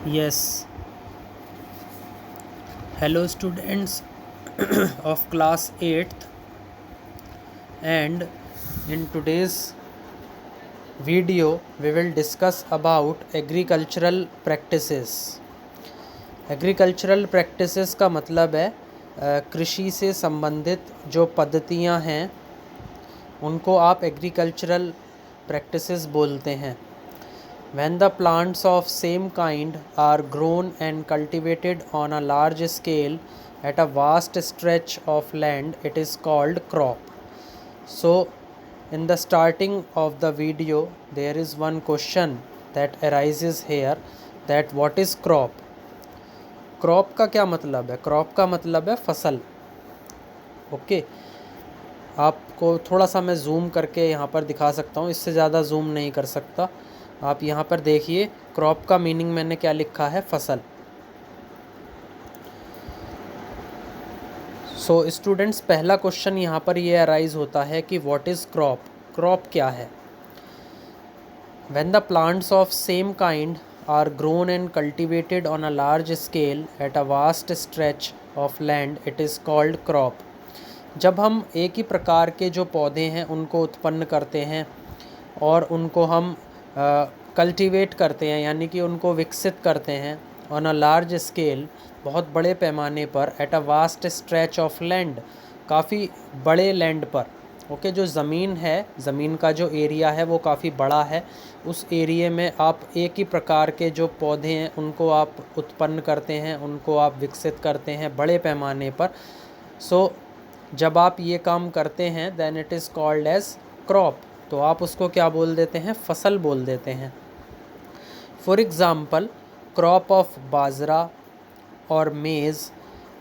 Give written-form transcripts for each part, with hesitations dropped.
Yes, hello students of class 8th, and in today's video we will discuss about agricultural practices. Agricultural practices का मतलब है कृषि से संबंधित जो पद्धतियां हैं उनको आप एग्रीकल्चरल प्रैक्टिसेस बोलते हैं. When the plants of same kind are grown and cultivated on a large scale at a vast stretch of land, it is called crop. So, in the starting of the video, there is one question that arises here, that what is crop? Crop का क्या मतलब है? Crop का मतलब है फसल. Okay, आपको थोड़ा सा मैं जूम करके यहाँ पर दिखा सकता हूँ, इससे ज़्यादा जूम नहीं कर सकता. आप यहाँ पर देखिए, क्रॉप का मीनिंग मैंने क्या लिखा है, फसल. सो स्टूडेंट्स, पहला क्वेश्चन यहाँ पर ये अराइज होता है कि व्हाट इज़ क्रॉप. क्रॉप क्या है? When the plants of same kind are grown and cultivated on a large scale at a vast stretch of land, it is called crop. जब हम एक ही प्रकार के जो पौधे हैं उनको उत्पन्न करते हैं और उनको हम कल्टीवेट करते हैं, यानी कि उनको विकसित करते हैं ऑन अ लार्ज स्केल, बहुत बड़े पैमाने पर, eight a vast stretch of land, काफ़ी बड़े लैंड पर. ओके, जो ज़मीन है, ज़मीन का जो एरिया है वो काफ़ी बड़ा है. उस एरिए में आप एक ही प्रकार के जो पौधे हैं उनको आप उत्पन्न करते हैं, उनको आप विकसित करते हैं बड़े पैमाने पर. सो जब आप ये काम करते हैं, then it is called as crop. तो आप उसको क्या बोल देते हैं? फसल बोल देते हैं. For example, crop of bajra और maize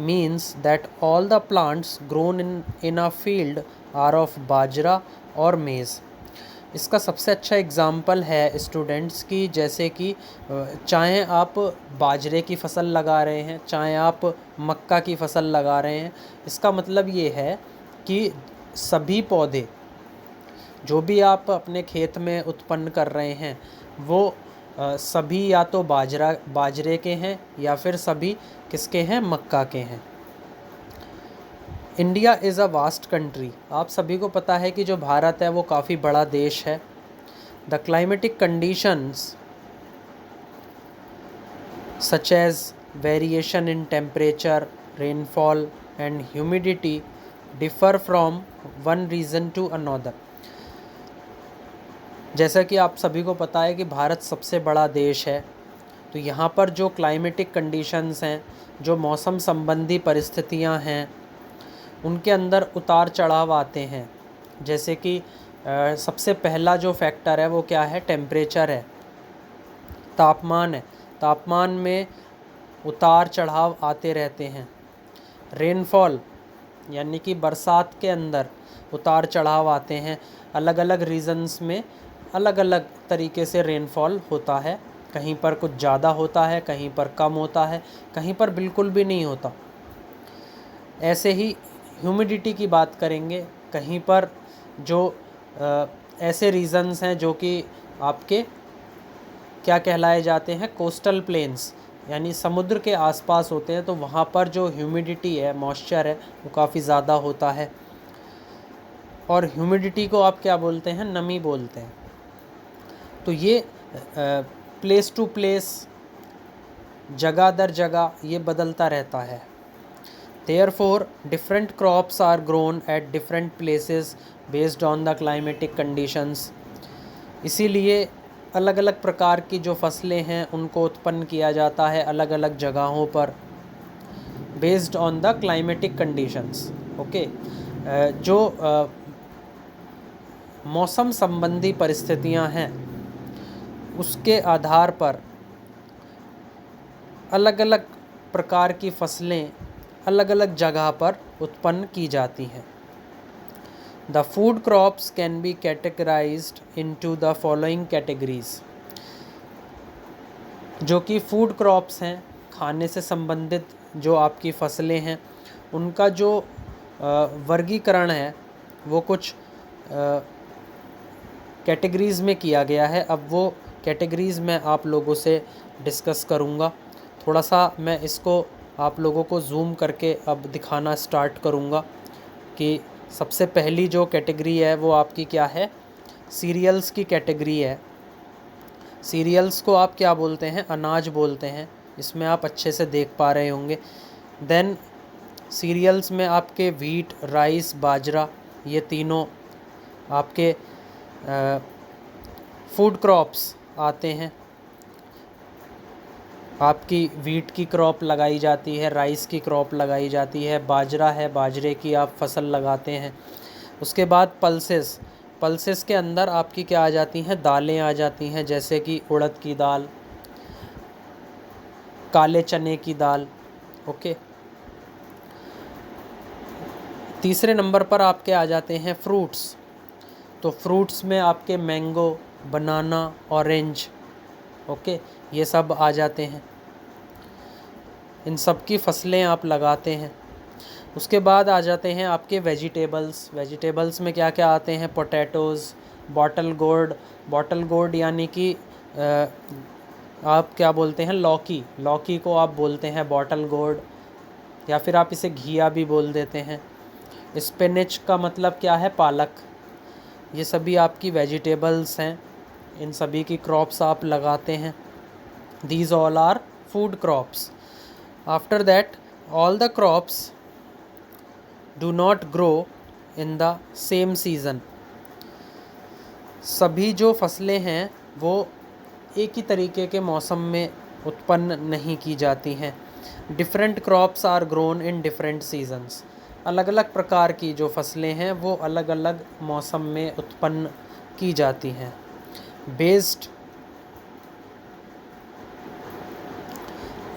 means that all the plants grown in a field are of bajra और मेज़. इसका सबसे अच्छा एग्ज़ाम्पल है स्टूडेंट्स की, जैसे कि चाहे आप बाजरे की फसल लगा रहे हैं, चाहे आप मक्का की फसल लगा रहे हैं, इसका मतलब ये है कि सभी पौधे जो भी आप अपने खेत में उत्पन्न कर रहे हैं वो सभी या तो बाजरे के हैं या फिर सभी किसके हैं? मक्का के हैं. India is a vast country. आप सभी को पता है कि जो भारत है वो काफ़ी बड़ा देश है. The climatic conditions such as variation in temperature, rainfall and humidity differ from one region to another. जैसा कि आप सभी को पता है कि भारत सबसे बड़ा देश है, तो यहाँ पर जो क्लाइमेटिक कंडीशंस हैं, जो मौसम संबंधी परिस्थितियाँ हैं, उनके अंदर उतार चढ़ाव आते हैं. जैसे कि सबसे पहला जो फैक्टर है वो क्या है? टेम्परेचर है, तापमान है. तापमान में उतार चढ़ाव आते रहते हैं. रेनफॉल यानी कि बरसात के अंदर उतार चढ़ाव आते हैं. अलग अलग रीजन्स में अलग अलग तरीके से रेनफॉल होता है. कहीं पर कुछ ज़्यादा होता है, कहीं पर कम होता है, कहीं पर बिल्कुल भी नहीं होता. ऐसे ही ह्यूमिडिटी की बात करेंगे. कहीं पर जो ऐसे रीजन्स हैं जो कि आपके क्या कहलाए जाते हैं? कोस्टल प्लेन्स, यानी समुद्र के आसपास होते हैं, तो वहाँ पर जो ह्यूमिडिटी है, मॉइस्चर है, वो काफ़ी ज़्यादा होता है. और ह्यूमिडिटी को आप क्या बोलते हैं? नमी बोलते हैं. तो ये प्लेस टू प्लेस, जगह दर जगह ये बदलता रहता है. Therefore, different crops are grown at different places based on the climatic conditions. इसीलिए अलग अलग प्रकार की जो फसलें हैं उनको उत्पन्न किया जाता है अलग अलग जगहों पर, based on the climatic conditions. Okay, जो मौसम संबंधी परिस्थितियां हैं उसके आधार पर अलग अलग प्रकार की फसलें अलग अलग जगह पर उत्पन्न की जाती हैं. The food crops can be categorised into the following categories. जो कि फूड क्रॉप्स हैं, खाने से संबंधित जो आपकी फसलें हैं, उनका जो वर्गीकरण है वो कुछ कैटेगरीज़ में किया गया है. अब वो कैटेगरीज़ मैं आप लोगों से डिस्कस करूँगा। थोड़ा सा मैं इसको आप लोगों को जूम करके अब दिखाना स्टार्ट करूँगा कि सबसे पहली जो कैटेगरी है वो आपकी क्या है, सीरियल्स की कैटेगरी है। सीरियल्स को आप क्या बोलते हैं, अनाज बोलते हैं, इसमें आप अच्छे से देख पा रहे होंगे। देन सीरियल्स में आपके व्हीट, राइस, बाजरा, ये तीनों आपके फूड क्रॉप्स आते हैं। आपकी व्हीट की क्रॉप लगाई जाती है, राइस की क्रॉप लगाई जाती है, बाजरा है, बाजरे की आप फसल लगाते हैं। उसके बाद पल्सेस, पल्सेस के अंदर आपकी क्या आ जाती हैं, दालें आ जाती हैं, जैसे कि उड़द की दाल, काले चने की दाल। ओके, तीसरे नंबर पर आपके आ जाते हैं फ्रूट्स। तो फ्रूट्स में आपके मैंगो, बनाना, ऑरेंज, ओके, ये सब आ जाते हैं। इन सब की फसलें आप लगाते हैं। उसके बाद आ जाते हैं आपके वेजिटेबल्स। वेजिटेबल्स में क्या क्या आते हैं, potatoes, bottle gourd. Bottle gourd यानी कि आप क्या बोलते हैं, लौकी, लौकी को आप बोलते हैं बॉटल गोर्ड, या फिर आप इसे घिया भी बोल देते हैं। स्पिनच का मतलब क्या है, पालक। ये सभी आपकी वेजिटेबल्स हैं, इन सभी की क्रॉप्स आप लगाते हैं। These all are food crops. After that, all the crops do not grow in the same season. सभी जो फसलें हैं वो एक ही तरीके के मौसम में उत्पन्न नहीं की जाती हैं। Different crops are grown in different seasons. अलग अलग प्रकार की जो फसलें हैं वो अलग अलग मौसम में उत्पन्न की जाती हैं। Based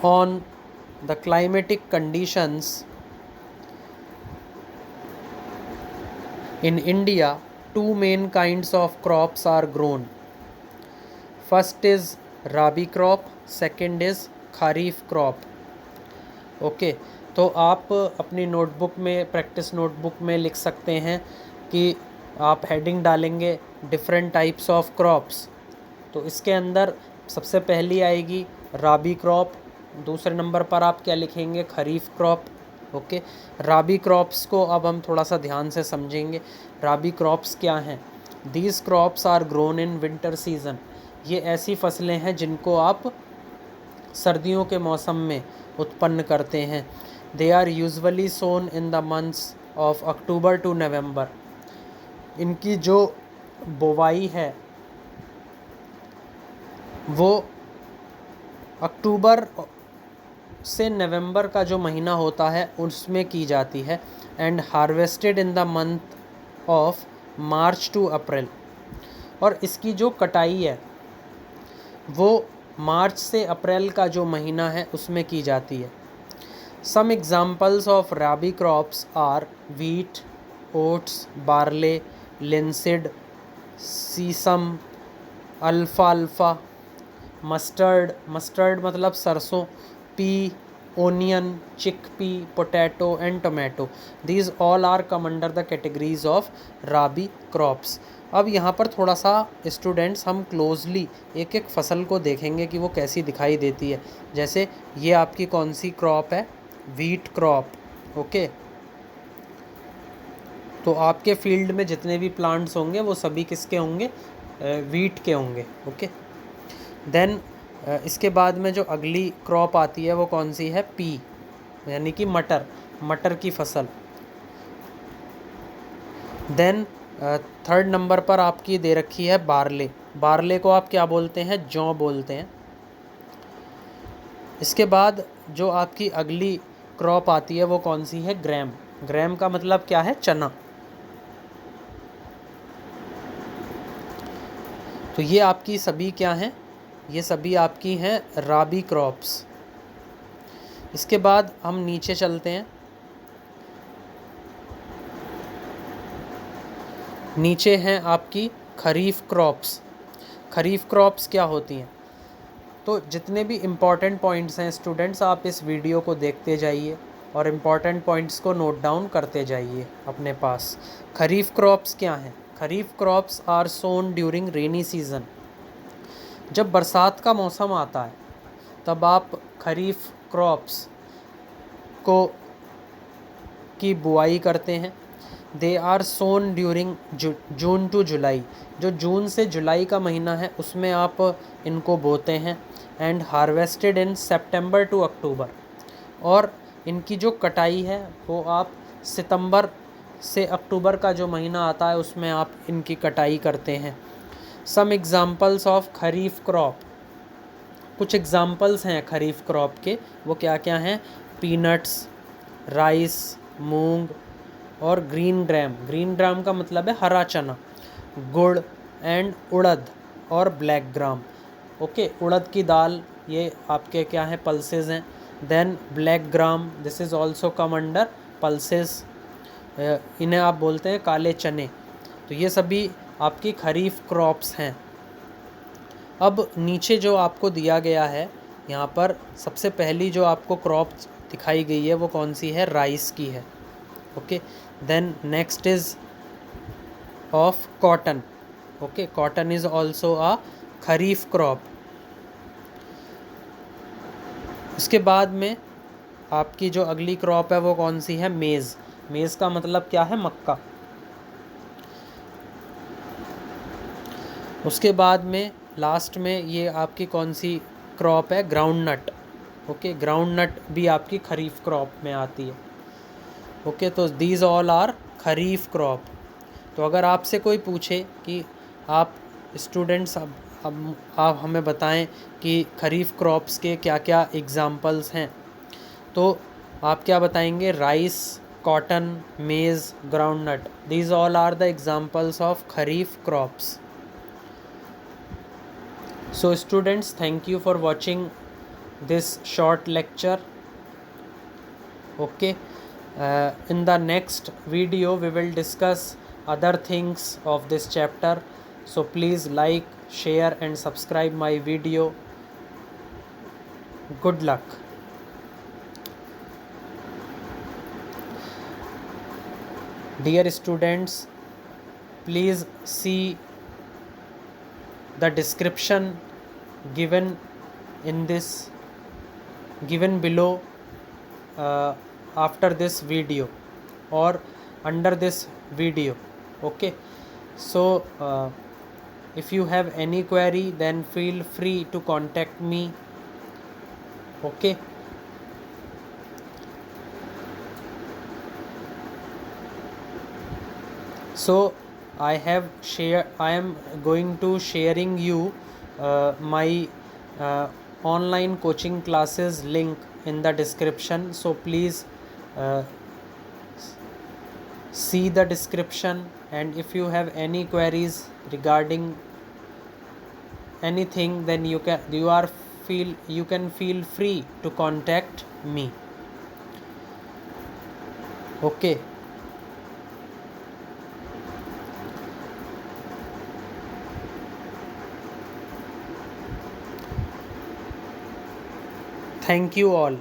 on the climatic conditions in India, two main kinds of crops are grown. First is rabi crop, second is kharif crop. Okay, तो आप अपनी नोटबुक में, प्रैक्टिस नोटबुक में लिख सकते हैं कि आप हेडिंग डालेंगे डिफरेंट टाइप्स ऑफ क्रॉप्स। तो इसके अंदर सबसे पहली आएगी राबी क्रॉप, दूसरे नंबर पर आप क्या लिखेंगे, खरीफ क्रॉप। ओके, राबी क्रॉप्स को अब हम थोड़ा सा ध्यान से समझेंगे। राबी क्रॉप्स क्या हैं? These crops are grown in winter season. ये ऐसी फसलें हैं जिनको आप सर्दियों के मौसम में उत्पन्न करते हैं। They are usually sown in the months of October to November. इनकी जो बोवाई है वो अक्टूबर से नवंबर का जो महीना होता है उसमें की जाती है, and harvested in the month of March to April. और इसकी जो कटाई है वो मार्च से अप्रैल का जो महीना है उसमें की जाती है। Some examples of rabi crops are wheat, oats, barley, linseed, sesame, अल्फाल्फा, मस्टर्ड, मस्टर्ड मतलब सरसों, pea, onion, chickpea, potato and tomato. These all are come under the categories of rabi crops. अब यहाँ पर थोड़ा सा स्टूडेंट्स हम क्लोजली एक एक फसल को देखेंगे कि वो कैसी दिखाई देती है। जैसे ये आपकी कौन सी क्रॉप है, व्हीट क्रॉप। ओके, तो आपके फील्ड में जितने भी प्लांट्स होंगे वो सभी किसके होंगे, व्हीट के होंगे। ओके, देन इसके बाद में जो अगली क्रॉप आती है वो कौन सी है, पी, यानी कि मटर, मटर की फसल। देन थर्ड नंबर पर आपकी दे रखी है बार्ले। बार्ले को आप क्या बोलते हैं, जौ बोलते हैं। इसके बाद जो आपकी अगली क्रॉप आती है वो कौन सी है, ग्रैम। ग्रैम का मतलब क्या है, चना। तो ये आपकी सभी क्या हैं, ये सभी आपकी हैं राबी क्रॉप्स। इसके बाद हम नीचे चलते हैं। नीचे हैं आपकी खरीफ क्रॉप्स। खरीफ क्रॉप्स क्या होती हैं? तो जितने भी इम्पॉर्टेंट पॉइंट्स हैं स्टूडेंट्स, आप इस वीडियो को देखते जाइए और इम्पॉर्टेंट पॉइंट्स को नोट डाउन करते जाइए अपने पास। खरीफ क्रॉप्स क्या हैं? Kharif crops are sown during rainy season. जब बरसात का मौसम आता है तब आप खरीफ क्रॉप्स को की बुआई करते हैं। They are sown during June to July, जो जून से जुलाई का महीना है उसमें आप इनको बोते हैं। And harvested in September to October, और इनकी जो कटाई है वो आप सितंबर से अक्टूबर का जो महीना आता है उसमें आप इनकी कटाई करते हैं। सम एग्ज़ाम्पल्स ऑफ खरीफ क्रॉप, कुछ एग्ज़ाम्पल्स हैं खरीफ क्रॉप के, वो क्या क्या हैं? पीनट्स, राइस, मूंग और ग्रीन ग्राम। ग्रीन ग्राम का मतलब है हरा चना, गुड़ एंड उड़द और ब्लैक ग्राम। ओके, उड़द की दाल ये आपके क्या हैं? पल्सेस हैं। Then black gram, this is also come under pulses, इन्हें आप बोलते हैं काले चने। तो ये सभी आपकी खरीफ क्रॉप्स हैं। अब नीचे जो आपको दिया गया है यहाँ पर सबसे पहली जो आपको क्रॉप दिखाई गई है वो कौन सी है? राइस की है। Okay, then next is of cotton. Okay, cotton is also a kharif crop. उसके बाद में आपकी जो अगली क्रॉप है वो कौन सी है? मेज़। मेज़ का मतलब क्या है? मक्का। उसके बाद में लास्ट में ये आपकी कौन सी क्रॉप है? Groundnut. Okay, groundnut भी आपकी खरीफ क्रॉप में आती है। ओके, तो these all are kharif crop. तो अगर आपसे कोई पूछे कि आप स्टूडेंट्स अब आप हमें बताएं कि खरीफ क्रॉप्स के क्या क्या एग्ज़ाम्पल्स हैं, तो आप क्या बताएंगे? Rice, cotton, maize, groundnut, these all are the examples of kharif crops. So students, thank you for watching this short lecture. Okay, in the next video we will discuss other things of this chapter. So please like, share and subscribe my video. Good luck. Dear students, please see the description given below after this video or under this video. Okay, so if you have any query then feel free to contact me. Okay, so I am going to sharing you my online coaching classes link in the description. So please see the description, and if you have any queries regarding anything then you can feel free to contact me. Okay, thank you all.